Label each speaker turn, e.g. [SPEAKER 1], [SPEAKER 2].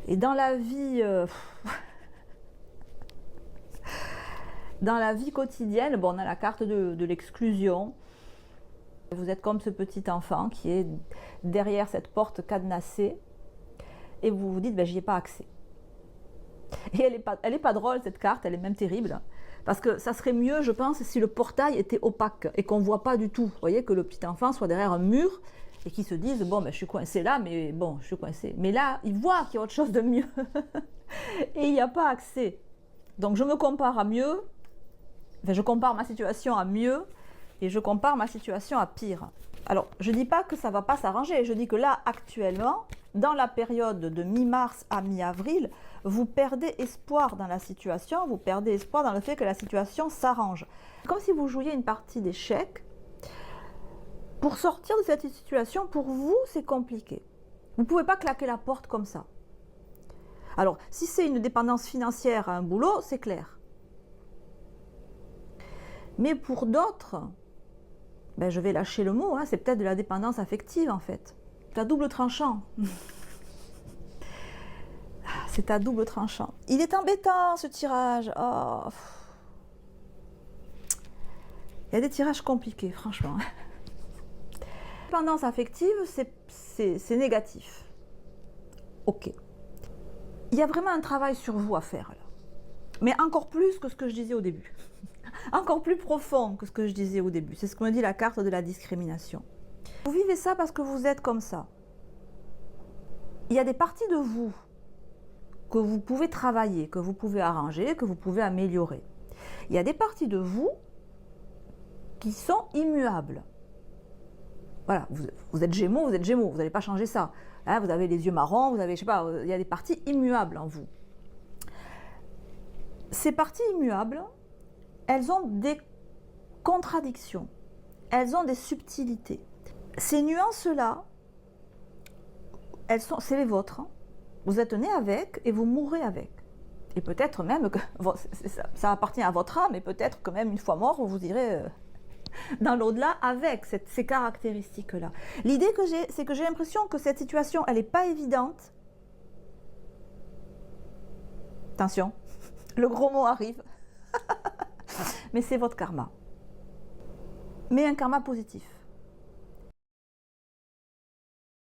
[SPEAKER 1] Et dans la vie, dans la vie quotidienne, bon, on a la carte de l'exclusion. Vous êtes comme ce petit enfant qui est derrière cette porte cadenassée et vous vous dites, ben, j'y ai pas accès. Et elle est pas drôle cette carte, elle est même terrible. Parce que ça serait mieux, je pense, si le portail était opaque et qu'on ne voit pas du tout. Vous voyez, que le petit enfant soit derrière un mur et qu'il se dise, bon, ben, je suis coincé là, mais bon, je suis coincé. Mais là, il voit qu'il y a autre chose de mieux. Et il n'y a pas accès. Donc je me compare à mieux, enfin, je compare ma situation à mieux et je compare ma situation à pire. Alors, je ne dis pas que ça ne va pas s'arranger, je dis que là, actuellement, dans la période de mi-mars à mi-avril, vous perdez espoir dans la situation, vous perdez espoir dans le fait que la situation s'arrange. Comme si vous jouiez une partie d'échecs. Pour sortir de cette situation, pour vous, c'est compliqué. Vous ne pouvez pas claquer la porte comme ça. Alors, si c'est une dépendance financière à un boulot, c'est clair. Mais pour d'autres, ben je vais lâcher le mot, hein, c'est peut-être de la dépendance affective en fait. C'est à double tranchant. C'est à double tranchant. Il est embêtant ce tirage. Oh. Il y a des tirages compliqués, franchement. Dépendance affective, c'est négatif. Ok. Il y a vraiment un travail sur vous à faire là. Mais encore plus que ce que je disais au début. Encore plus profond que ce que je disais au début. C'est ce que me dit la carte de la discrimination. Vous vivez ça parce que vous êtes comme ça. Il y a des parties de vous que vous pouvez travailler, que vous pouvez arranger, que vous pouvez améliorer. Il y a des parties de vous qui sont immuables. Voilà, vous êtes Gémeaux, vous n'allez pas changer ça. Hein, vous avez les yeux marrons, vous avez, je sais pas, il y a des parties immuables en vous. Ces parties immuables, elles ont des contradictions, elles ont des subtilités. Ces nuances-là, c'est les vôtres. Vous êtes né avec et vous mourrez avec. Et peut-être même que ça appartient à votre âme, et peut-être que même une fois mort, vous irez dans l'au-delà avec ces caractéristiques-là. L'idée que j'ai, c'est que j'ai l'impression que cette situation, elle n'est pas évidente. Attention, le gros mot arrive. Mais c'est votre karma. Mais un karma positif.